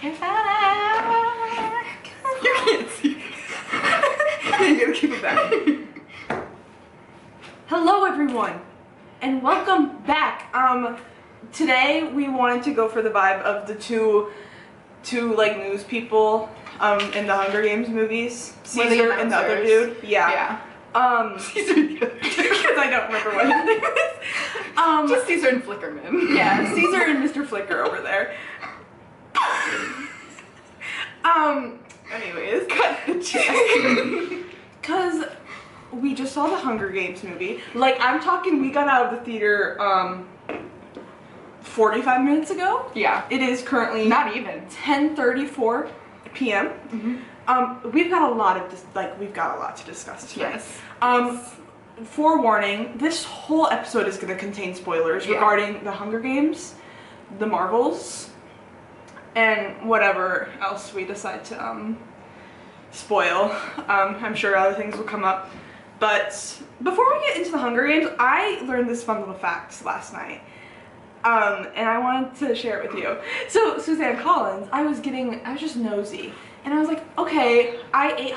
You're back. You can't see. You gotta keep it back. Hello everyone, and welcome back. Today we wanted to go for the vibe of the two like news people in the Hunger Games movies. Ceasar and the other dude. Yeah. Ceasar and the other dude. Because I don't remember what his name is. Just Ceasar and Flickerman. Yeah, Ceasar and Mr. Flicker over there. Anyways, cut the check. Cause we just saw the Hunger Games movie. Like, I'm talking, we got out of the theater 45 minutes ago. Yeah. It is currently not even 10:34 p.m. Mm-hmm. We've got a lot of we've got a lot to discuss tonight. Yes. Forewarning, this whole episode is going to contain spoilers regarding the Hunger Games, the Marvels, and whatever else we decide to spoil. I'm sure other things will come up. But before we get into the Hunger Games, I learned this fun little fact last night. And I wanted to share it with you. So Suzanne Collins, I was just nosy. And I was like, okay, I ate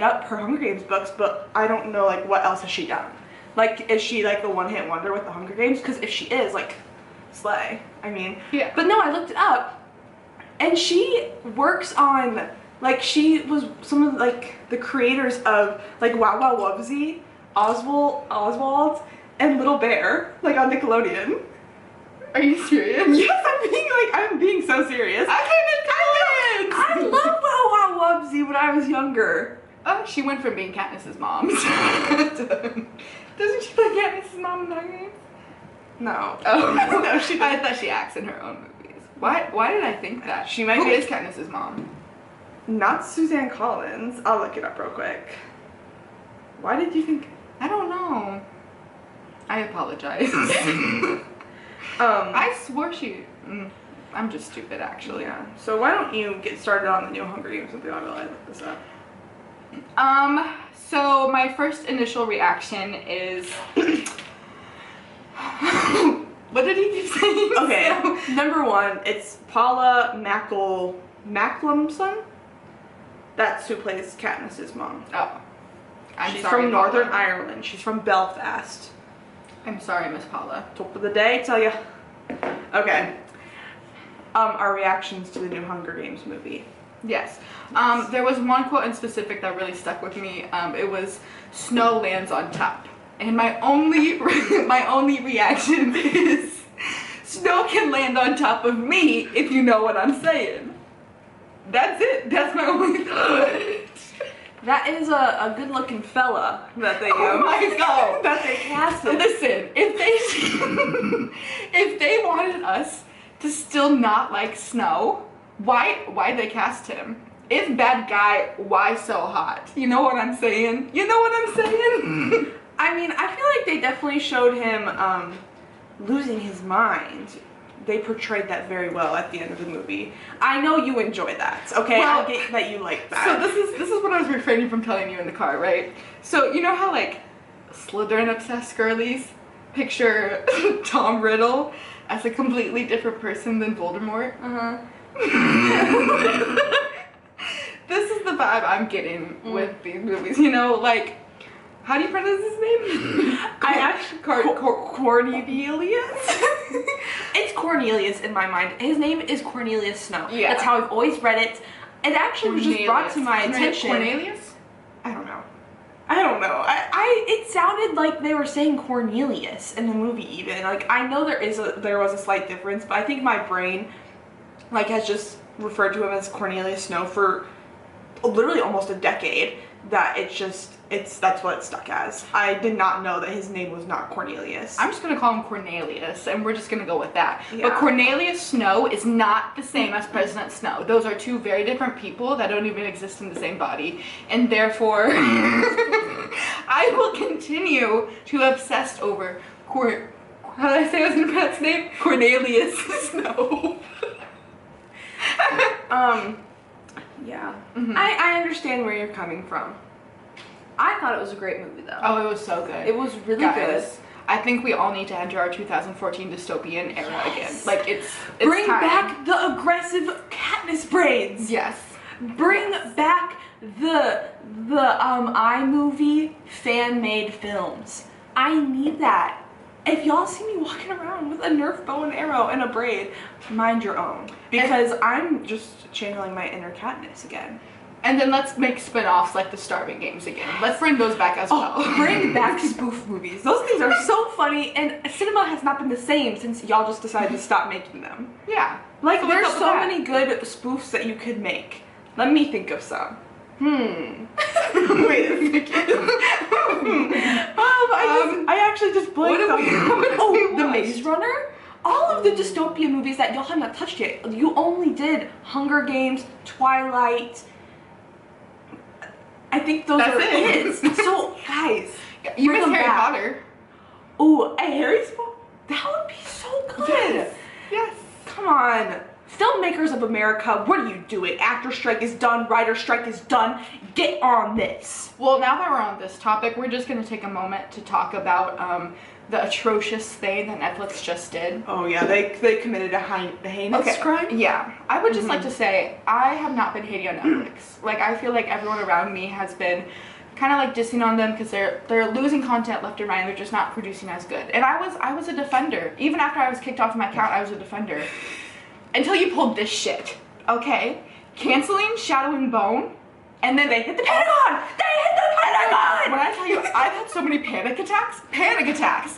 up her Hunger Games books, but I don't know, like, what else has she done? Like, is she, like, the one-hit wonder with the Hunger Games? Because if she is, like, slay. I mean, yeah. But no, I looked it up, and she works on, like, she was some of, like, the creators of, like, Wow Wow Wubbzy, Oswald, and Little Bear, like, on Nickelodeon. Are you serious? Yes, I'm being so serious. I love Wow Wow Wubbzy when I was younger. Oh, she went from being Katniss's mom. Doesn't she play Katniss's mom in the Hunger Games? No. Oh no, she. I thought she acts in her own movies. Why did I think that? She might. Who is Katniss's mom? Not Suzanne Collins. I'll look it up real quick. Why did you think? I don't know. I apologize. I swore she. I'm just stupid, actually. Yeah. So why don't you get started on the new Hunger Games movie while I look this up? So my first initial reaction is. What did he keep saying? Okay. Number one, it's Paula Macklumson. That's who plays Katniss's mom. Oh. She's from Northern Ireland. She's from Belfast. I'm sorry, Miss Paula. Top of the day, tell ya. Okay. Our reactions to the new Hunger Games movie. Yes. There was one quote in specific that really stuck with me. It was, "Snow lands on top." And my only reaction is, snow can land on top of me, if you know what I'm saying. That's it. That's my only thought. That is a good-looking fella that they Oh my god, that they casted. Listen, if they wanted us to still not like snow, why they cast him? If bad guy, why so hot? You know what I'm saying? You know what I'm saying? I mean, I feel like they definitely showed him losing his mind. They portrayed that very well at the end of the movie. I know you enjoy that, okay? Well, I get that you like that. So this is what I was refraining from telling you in the car, right? So you know how, like, Slytherin obsessed girlies picture Tom Riddle as a completely different person than Voldemort? This is the vibe I'm getting with these movies, you know, like, how do you pronounce his name? Cornelius? It's Cornelius in my mind. His name is Cornelius Snow. Yeah. That's how I've always read it. It actually was just brought to my attention. Cornelius? I don't know. It sounded like they were saying Cornelius in the movie even. Like, I know there was a slight difference, but I think my brain, like, has just referred to him as Cornelius Snow for literally almost a decade. That that's what it stuck as. I did not know that his name was not Cornelius. I'm just gonna call him Cornelius, and we're just gonna go with that. Yeah. But Cornelius Snow is not the same as President Snow. Those are two very different people that don't even exist in the same body, and therefore, I will continue to obsess over how did I say his name? Cornelius Snow. Yeah. I understand where you're coming from. I thought it was a great movie though. Oh, it was so good. It was really good. I think we all need to enter our 2014 dystopian era again. Like, it's Bring time. back the aggressive cat Katniss braids. Yes. Bring back the iMovie fan-made films. I need that. If y'all see me walking around with a Nerf bow and arrow and a braid, mind your own. Because I'm just channeling my inner Katniss again. And then let's make spin-offs like the Starving Games again. Let's bring those back as well. Bring back spoof movies. Those things are so funny, and cinema has not been the same since y'all just decided to stop making them. Yeah. Like, there's so many good spoofs that you could make. Let me think of some. Wait a second. I actually just blanked on The Maze Runner? All of the dystopia movies that y'all have not touched yet. You only did Hunger Games, Twilight. I think those are it. So, guys, you missed Harry Potter. Oh, a Harry Potter? That would be so good. Yes. Come on. Filmmakers of America, what are you doing? Actor strike is done, writer strike is done. Get on this. Well, now that we're on this topic, we're just going to take a moment to talk about the atrocious thing that Netflix just did. Oh yeah, they committed a heinous crime? Yeah. I would just like to say, I have not been hating on Netflix. Like, I feel like everyone around me has been kind of like dissing on them because they're losing content left and right, and they're just not producing as good. And I was a defender. Even after I was kicked off my account, I was a defender. Until you pulled this shit, okay? Canceling Shadow and Bone, and then they hit the Pentagon! They hit the Pentagon! When I tell you, I've had so many panic attacks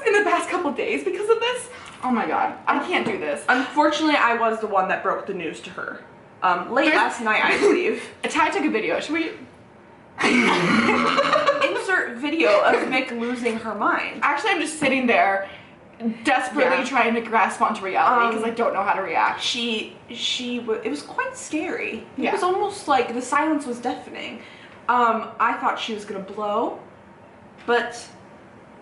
in the past couple days because of this. Oh my god, I can't do this. Unfortunately, I was the one that broke the news to her. Last night, I believe. Ty took a video. Should we... Insert video of Mick losing her mind. Actually, I'm just sitting there desperately trying to grasp onto reality because I don't know how to react. It was quite scary. Yeah. It was almost like the silence was deafening. I thought she was gonna blow, but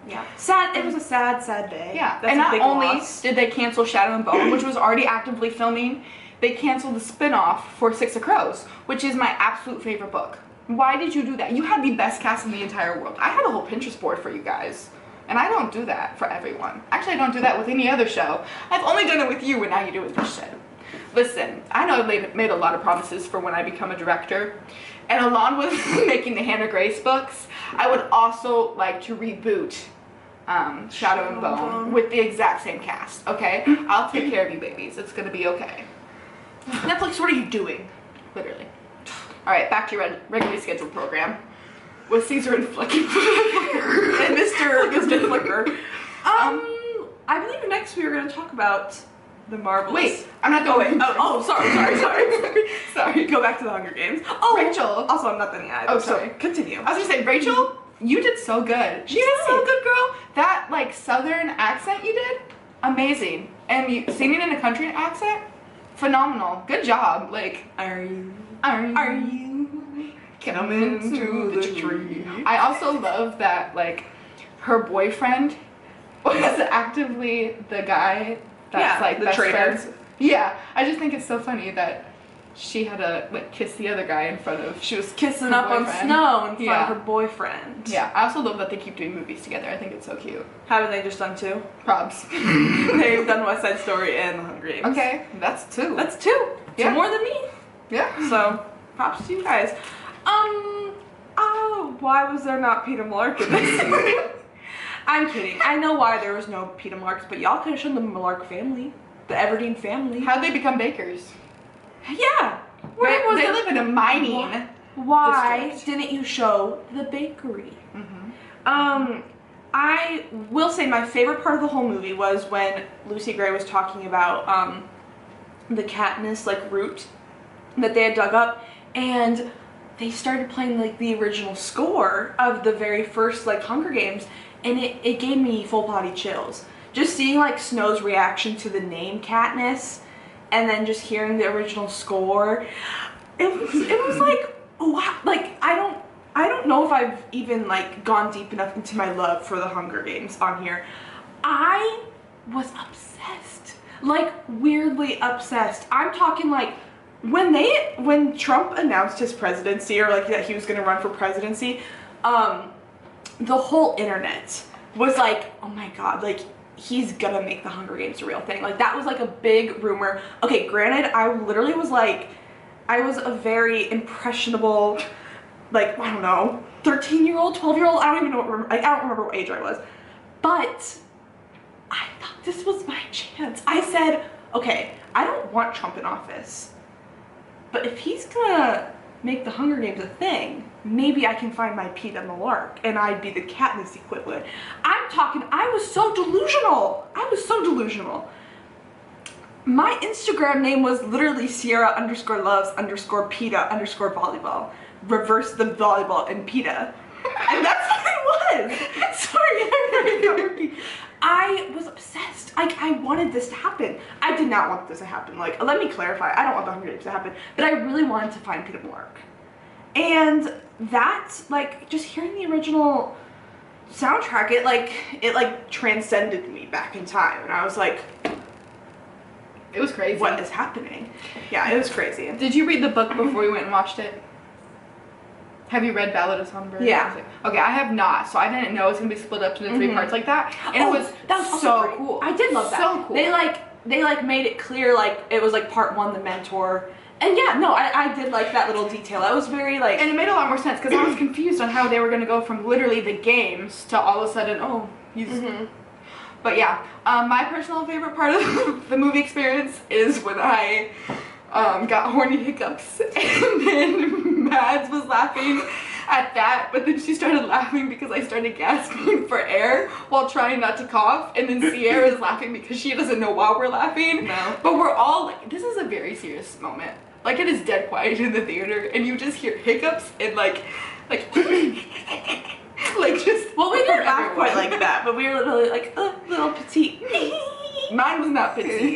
yeah, sad. It was a sad day. Yeah, that's and a not big only loss. did they cancel Shadow and Bone, which was already actively filming, they canceled the spin-off for Six of Crows, which is my absolute favorite book. Why did you do that? You had the best cast in the entire world. I had a whole Pinterest board for you guys. And I don't do that for everyone. Actually, I don't do that with any other show. I've only done it with you, and now you do it with this shit. Listen, I know I've made a lot of promises for when I become a director. And along with making the Hannah Grace books, I would also like to reboot Shadow and Bone with the exact same cast, okay? I'll take care of you babies. It's gonna be okay. Netflix, what are you doing? Literally. All right, back to your regularly scheduled program. With Ceasar and Flickerman. And Mr. Flicker. I believe next we were going to talk about the Marvels. Wait, I'm not going. Sorry. Sorry. Go back to the Hunger Games. Oh, Rachel. Also, I'm not done yet. Oh, sorry. So continue. I was going to say, Rachel, you did so good. You did so good, girl. That, like, southern accent you did, amazing. And you singing in a country accent, phenomenal. Good job. Like, are you coming to the tree? I also love that, like, her boyfriend was actively the guy that's like the best traitor. friends. Yeah, I just think it's so funny that she had to like kiss the other guy in front of. She was kissing up on snow in front of her boyfriend. Yeah, I also love that they keep doing movies together. I think it's so cute. Haven't they just done 2? Probs. They've done West Side Story and The Hunger Games. Okay, that's 2. That's 2. Yeah. 2 more than me. Yeah. So props to you guys. Why was there not Peter Malark in this? I'm kidding. I know why there was no Peter Malarks, but y'all could have shown the Malark family, the Everdeen family. How'd they become bakers? Yeah. They live in a mining. Why district. didn't you show the bakery? I will say my favorite part of the whole movie was when Lucy Gray was talking about the Katniss like root that they had dug up, and they started playing like the original score of the very first like Hunger Games, and it gave me full body chills. Just seeing like Snow's reaction to the name Katniss, and then just hearing the original score, it was like, wow. Like I don't know if I've even like gone deep enough into my love for the Hunger Games on here. I was obsessed, like weirdly obsessed. I'm talking like when Trump announced his presidency, or like that he was gonna run for presidency, the whole internet was like, oh my god, like he's gonna make the Hunger Games a real thing. Like that was like a big rumor. Okay, granted, I literally was like I was a very impressionable, like, I don't know, 13-year-old, 12-year-old, I don't even know I don't remember what age I was. But I thought this was my chance. I said, okay, I don't want Trump in office, but if he's gonna make the Hunger Games a thing, maybe I can find my Pete and the Lark, and I'd be the Katniss equivalent. I was so delusional. My Instagram name was literally Sierra_loves_PETA_volleyball. Reverse the volleyball and PETA. And that's what it was. Sorry, I was obsessed. I wanted this to happen. I did not want this to happen. Like, let me clarify. I don't want the Hunger Games to happen, but I really wanted to find Pete and the Lark. And that's, like, just hearing the original soundtrack, it transcended me back in time. And I was like, it was crazy. What is happening? Yeah, it was crazy. Did you read the book before you went and watched it? Have you read Ballad of Songbird? Yeah. Okay, I have not, so I didn't know it's gonna be split up into 3 parts like that. And that was so cool. I did love that. So cool. They made it clear, like, it was like part 1, the mentor. And yeah, no, I did like that little detail. I was very like... And it made a lot more sense, because I was confused on how they were gonna go from literally the games to all of a sudden, oh, he's... But yeah, my personal favorite part of the movie experience is when I got horny hiccups, and then Mads was laughing at that, but then she started laughing because I started gasping for air while trying not to cough, and then Sierra is laughing because she doesn't know why we're laughing. No. But we're all like, this is a very serious moment. Like, it is dead quiet in the theater, and you just hear hiccups and like just... Well, we didn't laugh quite like that, but we were literally like, little petite. Mine was not petite.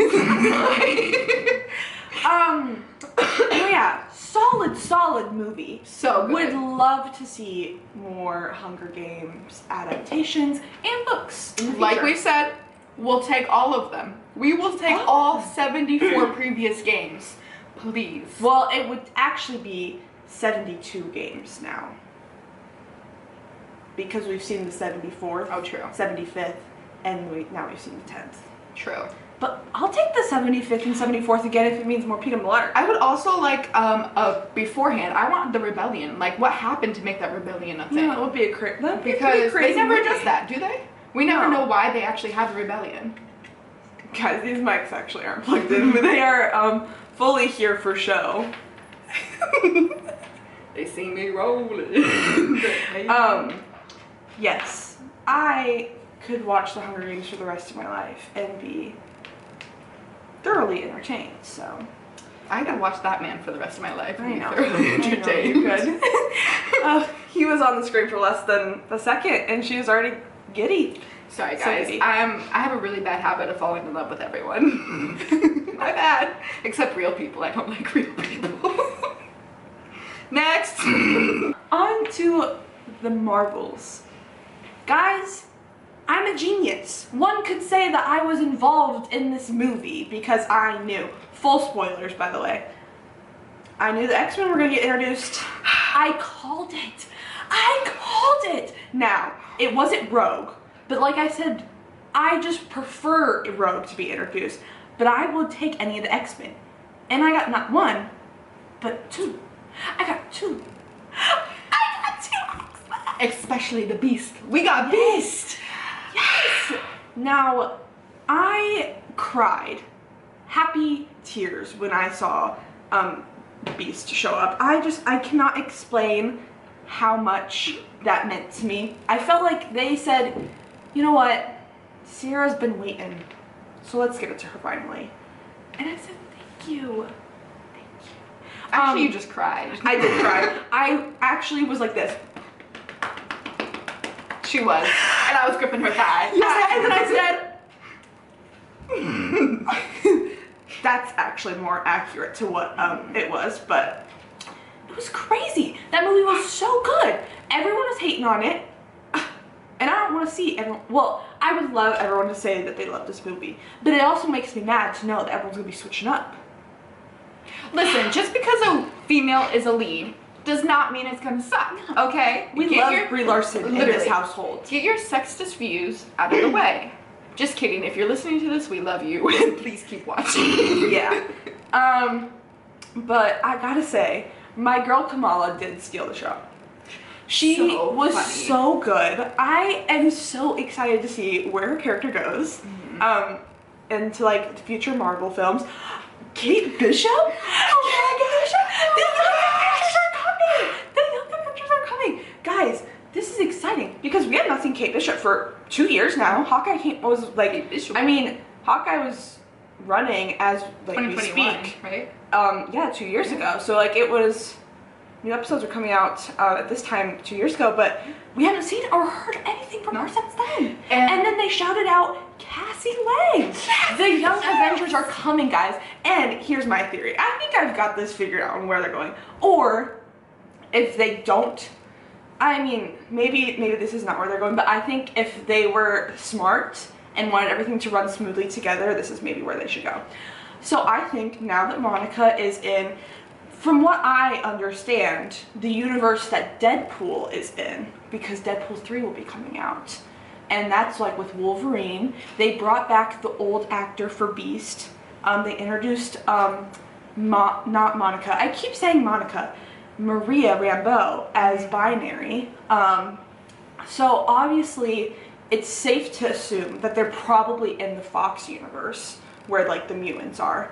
Yeah, solid movie. So good. Would love to see more Hunger Games adaptations and books in the future. Like we said, we'll take all of them. We will take all 74 previous games, please. Well, it would actually be 72 games now. Because we've seen the 74th, oh true, 75th, and now we've seen the 10th. True. But I'll take the 75th and 74th again if it means more Pete and the Lark. I would also like beforehand. I want the rebellion. Like, what happened to make that rebellion a thing? Yeah, that would be a crazy. Because they never address that, do they? We never know why they actually have the rebellion. Guys, these mics actually aren't plugged in, but they are fully here for show. They see me rolling. Yes, I could watch the Hunger Games for the rest of my life and be thoroughly entertained, so. I could watch that man for the rest of my life and I be know. thoroughly entertained. Good. He was on the screen for less than a second and she was already giddy. Sorry So guys, giddy. I have a really bad habit of falling in love with everyone. My bad. Except real people, I don't like real people. Next! On to the Marvels. Guys, I'm a genius. One could say that I was involved in this movie because I knew. Full spoilers, by the way. I knew the X-Men were going to get introduced. I called it. Now, it wasn't Rogue, but like I said, I just prefer Rogue to be introduced. But I would take any of the X-Men. And I got not one, but two. I got two. Especially the Beast. We got Beast! Yes! Now, I cried happy tears when I saw Beast show up. I cannot explain how much that meant to me. I felt like they said, you know what, Sierra's been waiting, so let's give it to her finally. And I said, thank you. Actually, you just cried. I did cry. I actually was like this. She was. And I was gripping her thigh. Yeah, and then I said, that's actually more accurate to what it was, but it was crazy. That movie was so good. Everyone was hating on it, and I don't want to see everyone. Well, I would love everyone to say that they love this movie, but it also makes me mad to know that everyone's gonna be switching up. Listen, just because a female is a lead does not mean it's gonna suck, okay? We love Brie Larson in this household. Get your sexist views out of the way. Just kidding. If you're listening to this, we love you. Please keep watching. Yeah. But I gotta say, my girl Kamala did steal the show. She was funny. so good. I am so excited to see where her character goes. Into like future Marvel films. Kate Bishop? Oh my gosh! The young Avengers are coming! Guys, this is exciting because we have not seen Kate Bishop for 2 years now. Hawkeye was like, Hawkeye was running as like we speak. Right? Yeah, 2 years ago. So like it was, new episodes are coming out at this time 2 years ago, but we haven't seen or heard anything from her since then. And then they shouted out Cassie Lang. Yes, the Young Avengers are coming, guys. And here's my theory. I think I've got this figured out on where they're going. Or if they don't, I mean, maybe this is not where they're going, but I think if they were smart and wanted everything to run smoothly together, this is maybe where they should go. So I think now that Monica is in, from what I understand, the universe that Deadpool is in, because Deadpool 3 will be coming out. And that's like with Wolverine. They brought back the old actor for Beast. They introduced, not Monica, I keep saying Monica, Maria Rambeau as binary. So obviously it's safe to assume that they're probably in the Fox universe where like the mutants are.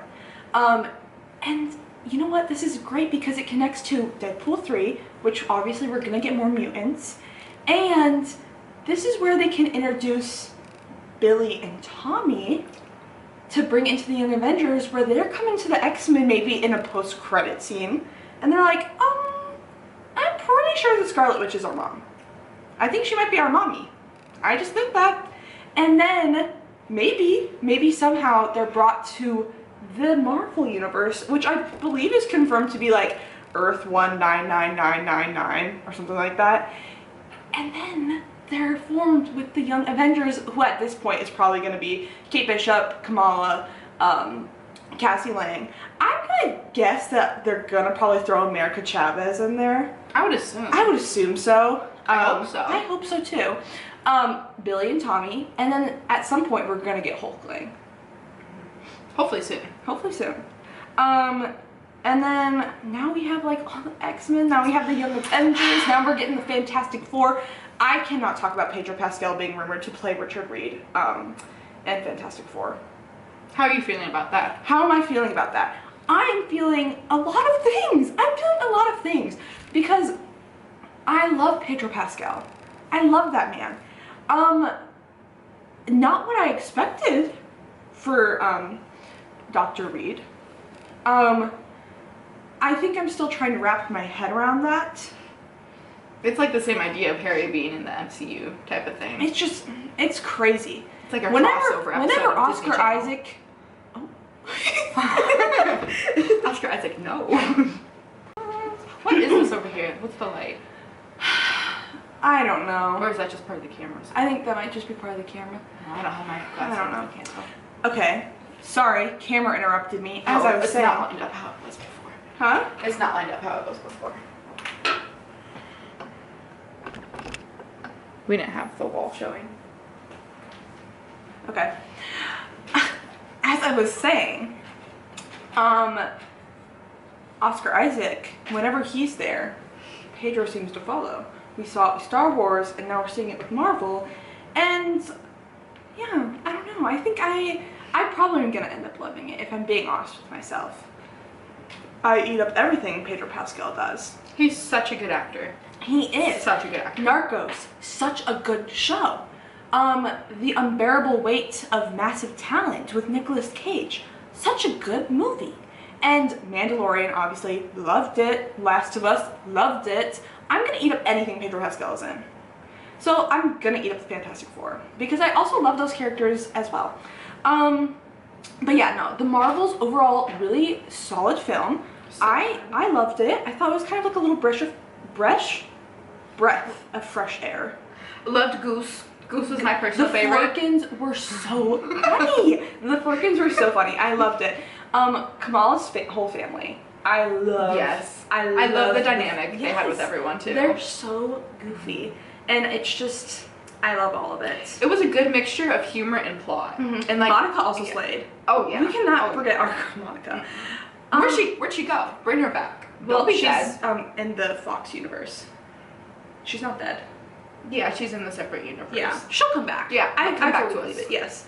And you know what? This is great because it connects to Deadpool 3, which obviously we're gonna get more mutants. And this is where they can introduce Billy and Tommy to bring into the Young Avengers, where they're coming to the X-Men maybe in a post-credit scene. And they're like, I'm pretty sure the Scarlet Witch is our mom. I think she might be our mommy. I just think that. And then maybe somehow they're brought to the Marvel universe, which I believe is confirmed to be like Earth 199999 or something like that. And then they're formed with the Young Avengers, who at this point is probably going to be Kate Bishop, Kamala, Cassie Lang. I'm gonna guess that they're gonna probably throw America Chavez in there. I would assume. I would assume so. I hope so. I hope so too. Billy and Tommy, and then at some point we're gonna get Hulkling. Hopefully soon. Hopefully soon. And then now we have like all the X-Men. Now we have the Young Avengers. Now we're getting the Fantastic Four. I cannot talk about Pedro Pascal being rumored to play Richard Reed in Fantastic Four. How are you feeling about that? How am I feeling about that? I'm feeling a lot of things. I'm feeling a lot of things because I love Pedro Pascal. I love that man. Not what I expected for Dr. Reed. I think I'm still trying to wrap my head around that. It's like the same idea of Harry being in the MCU type of thing. It's just, it's crazy. It's like a crossover episode. Whenever Oscar Isaac, Oscar Isaac, no. What is this over here? What's the light? I don't know. Or is that just part of the camera? I think that might just be part of the camera. No, I don't have my glasses. I don't know. I can't tell. Okay. Sorry, camera interrupted me as I was saying. It's not lined up how it was before. Huh? It's not lined up how it was before. We didn't have the wall showing. Okay. As I was saying, Oscar Isaac, whenever he's there, Pedro seems to follow. We saw it with Star Wars, and now we're seeing it with Marvel. And yeah, I don't know. I think I probably am gonna end up loving it if I'm being honest with myself. I eat up everything Pedro Pascal does. He's such a good actor. He is. Such a good actor. Narcos, such a good show. The Unbearable Weight of Massive Talent with Nicolas Cage, such a good movie. And Mandalorian, obviously, loved it. Last of Us, loved it. I'm gonna eat up anything Pedro Pascal is in. So I'm gonna eat up the Fantastic Four because I also love those characters as well. But yeah, no, the Marvels overall really solid film. I loved it. I thought it was kind of like a little breath of fresh air. Loved Goose. Goose was my personal favorite. The Flickermans were so funny. The Flickermans were so funny. I loved it. Kamala's whole family. I love the dynamic they had with everyone too. They're so goofy. And it's just, I love all of it. It was a good mixture of humor and plot. Mm-hmm. And like Monica also slayed. Oh yeah. We cannot forget our Monica. Where'd she go? Bring her back. Well, Don't be she's dead. in the Fox universe. She's not dead. Yeah, she's in the separate universe. Yeah, she'll come back. Yeah, I come back totally to believe us. it. Yes.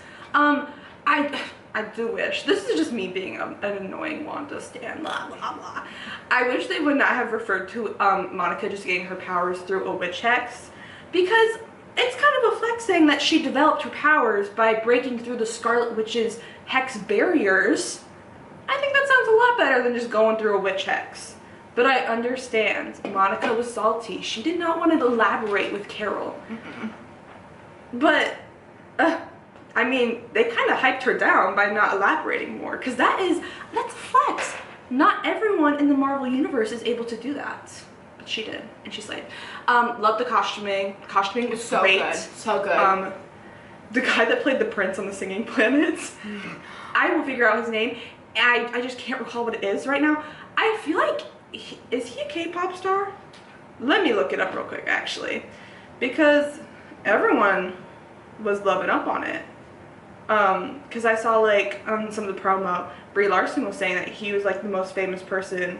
I do wish. This is just me being an annoying Wanda stan. Blah blah blah. I wish they would not have referred to Monica just getting her powers through a witch hex, because it's kind of a flex saying that she developed her powers by breaking through the Scarlet Witch's hex barriers. I think that sounds a lot better than just going through a witch hex. But I understand. Monica was salty. She did not want to elaborate with Carol. But, I mean, they kind of hyped her down by not elaborating more. Because that's a flex. Not everyone in the Marvel Universe is able to do that. But she did. And she slayed. Loved the costuming. Costuming was so great. good. So good. The guy that played the prince on the Singing Planets. I will figure out his name. I just can't recall what it is right now. I feel like, is he a K-pop star? Let me look it up real quick, actually. Because everyone was loving up on it. Because I saw, like, on some of the promo, Brie Larson was saying that he was, like, the most famous person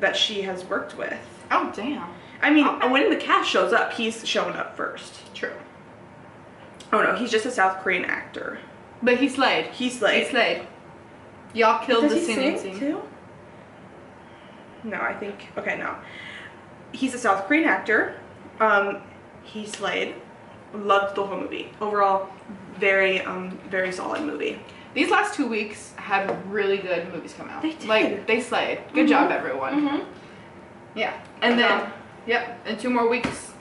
that she has worked with. Oh, damn. I mean, when the cast shows up, he's showing up first. True. Oh, no, he's just a South Korean actor. But he slayed. He slayed. He slayed. Y'all killed the singing scene too? No, I think, okay, no. He's a South Korean actor. He slayed. Loved the whole movie. Overall, very solid movie. These last 2 weeks had really good movies come out. They did. Like, they slayed. Good job, everyone. Yeah. And then, yep, in 2 more weeks.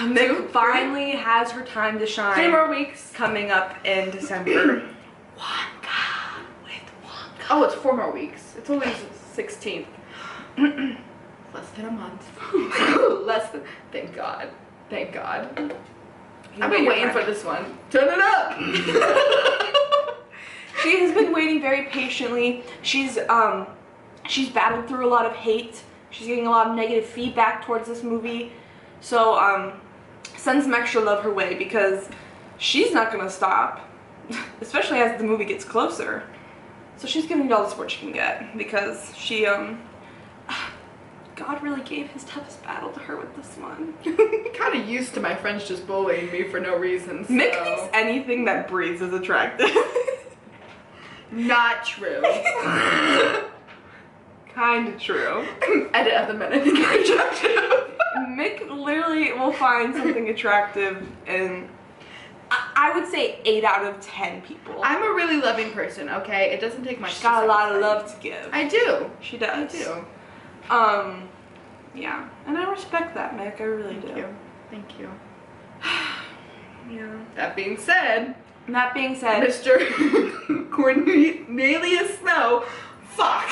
Mick finally has her time to shine. 3 more weeks. Coming up in December. Wonka with Wonka. Oh, it's 4 more weeks. It's only the 16th. Less than a month. Less than. Thank God. Thank God. I've been waiting for this one. Turn it up. She has been waiting very patiently. She's battled through a lot of hate. She's getting a lot of negative feedback towards this movie. So send some extra love her way, because she's not gonna stop, especially as the movie gets closer. So she's giving you all the support she can get, because she God really gave his toughest battle to her with this one. Kind of used to my friends just bullying me for no reason. So. Mick thinks anything that breathes is attractive. Not true. Kinda true. Edit at the minute. I think you're attractive. Mick literally will find something attractive in, I would say, 8 out of 10 people. I'm a really loving person, okay? It doesn't take much. She's got a lot of love to give. I do. She does. I do. Yeah. And I respect that, Mick. I really do. Thank you. Thank you. Yeah. That being said, Mr. Cornelius Snow, fuck.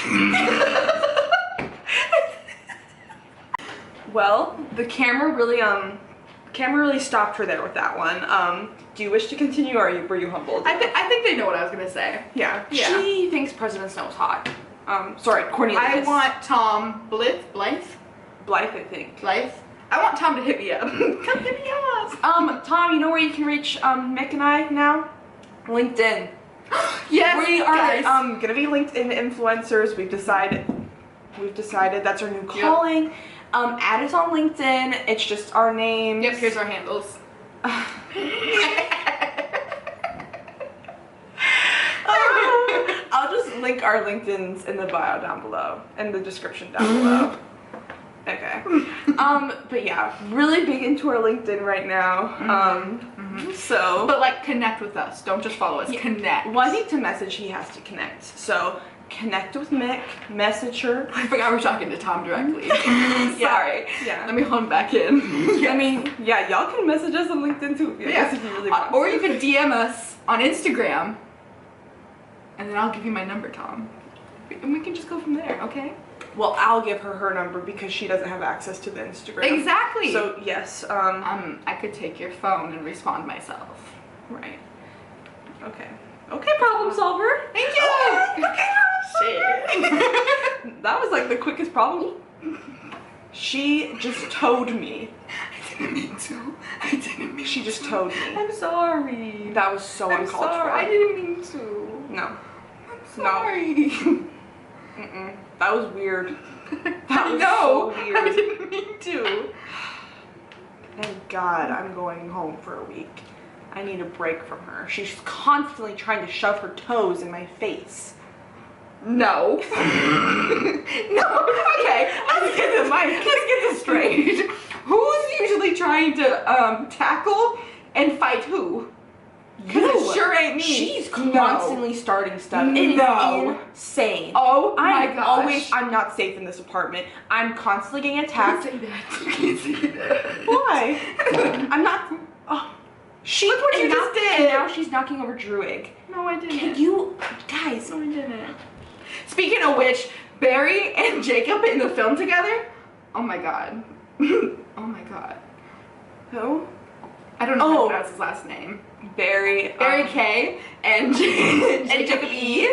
Well, the camera really stopped her there with that one. Do you wish to continue, or were you humbled? I think they know what I was gonna say. Yeah. She thinks President Snow's hot. Sorry, Cornelius. I want Tom Blythe, I think. Blythe. I want Tom to hit me up. Come hit me up. Tom, you know where you can reach Mick and I now? LinkedIn. Yes, we are guys. Gonna be LinkedIn influencers. We've decided that's our new calling. Yep. Add us on LinkedIn. It's just our names. Yep, here's our handles. I'll just link our LinkedIns in the bio down below, in the description down below. Okay. But yeah, really big into our LinkedIn right now. So. But like, connect with us. Don't just follow us. Yeah. Connect. Well, I think to message, he has to connect. So connect with Mick, message her. I forgot we're talking to Tom directly. Sorry. Yeah. Let me hone back in. I mean, yeah, y'all can message us on LinkedIn too. If you really want. Or you can DM us on Instagram. And then I'll give you my number, Tom. And we can just go from there, okay? Well, I'll give her number because she doesn't have access to the Instagram. Exactly. So, yes. I could take your phone and respond myself. Right. Okay. Okay, problem solver. Thank you. Okay, shit. That was like the quickest problem. She just towed me. I didn't mean to. She just towed me. I'm sorry. That was so uncalled for. I didn't mean to. No. I'm Sorry. That was weird. I know. So weird. I didn't mean to. Thank God I'm going home for a week. I need a break from her. She's constantly trying to shove her toes in my face. No. No. Okay. Let's get this straight. Who's usually trying to tackle and fight who? Because it sure ain't me. She's constantly starting stuff. It is insane. Oh my gosh. I'm not safe in this apartment. I'm constantly getting attacked. You can't say that. Why? I'm not. Oh. Look what you just did. And now she's knocking over Druig. No, I didn't. Can you guys? No, I didn't. Speaking of which, Barry and Jacob in the film together. Oh my god. Oh my god. Who? I don't know if that's his last name. Barry K and Jacob E.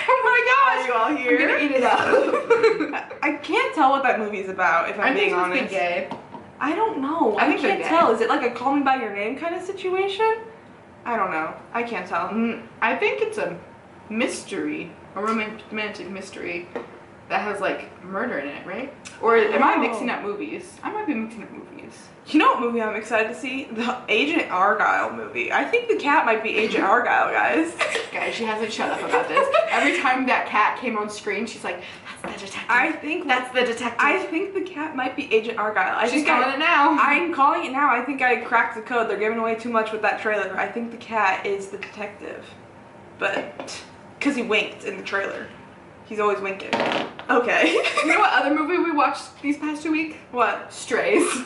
Oh my gosh! Are you all here? I'm gonna eat it up. I can't tell what that movie's about, if I'm being honest. Gay. I don't know. I can't tell. Is it like a Call Me By Your Name kind of situation? I don't know. I can't tell. I think it's a mystery, a romantic mystery that has like murder in it, right? Or am I mixing up movies? I might be mixing up movies. You know what movie I'm excited to see? The Agent Argyle movie. I think the cat might be Agent Argyle, guys. Guys, she hasn't shut up about this. Every time that cat came on screen, she's like, that's the detective. I think that's the detective. I think the cat might be Agent Argyle. She's calling it now. I'm calling it now. I think I cracked the code. They're giving away too much with that trailer. I think the cat is the detective. But, because he winked in the trailer. He's always winking. Okay. You know what other movie we watched these past 2 weeks? What? Strays.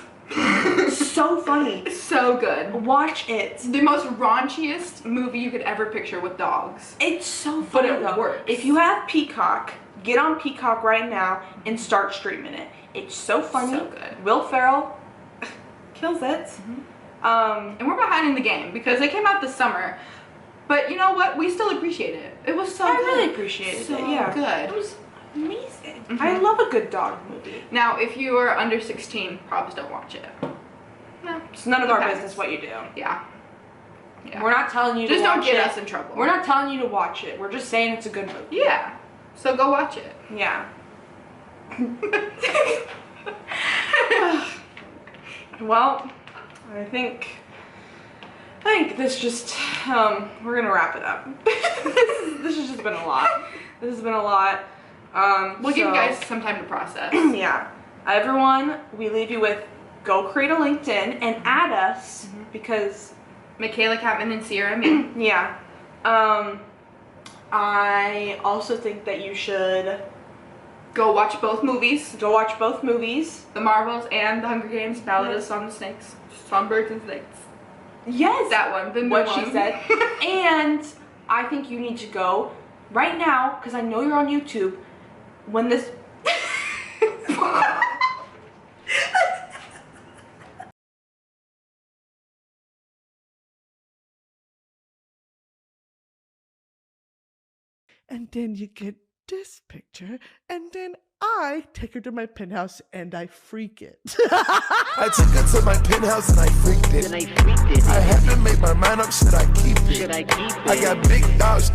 So funny. So good. Watch it. The most raunchiest movie you could ever picture with dogs. It's so funny, but it works. If you have Peacock, get on Peacock right now and start streaming it. It's so funny. So good. Will Ferrell kills it. And we're behind in the game because it came out this summer. But you know what? We still appreciate it. It was so good. I really appreciated it. Yeah. Good. It was amazing. I love a good dog movie. Now, if you are under 16, probably don't watch it. No. It's none of our business what you do. Yeah. We're not telling you to watch it. Just don't get us in trouble. We're not telling you to watch it. We're just saying it's a good movie. Yeah. So go watch it. Yeah. Well, I think this just, we're gonna wrap it up. This has just been a lot. This has been a lot. We'll give you guys some time to process. Yeah. Everyone, we leave you with go create a LinkedIn and add us because Michaela Catman and Sierra me. Yeah. I also think that you should go watch both movies. Go watch both movies. The Marvels and The Hunger Games, Ballad of Songbirds and Snakes. Yes. That one. The new what one. She said. And I think you need to go right now, because I know you're on YouTube, when this... And then you get this picture, and then I take her to my penthouse and I freak it. I took her to my penthouse and I freaked it. I had to make my mind up, should I keep it? I got big dogs.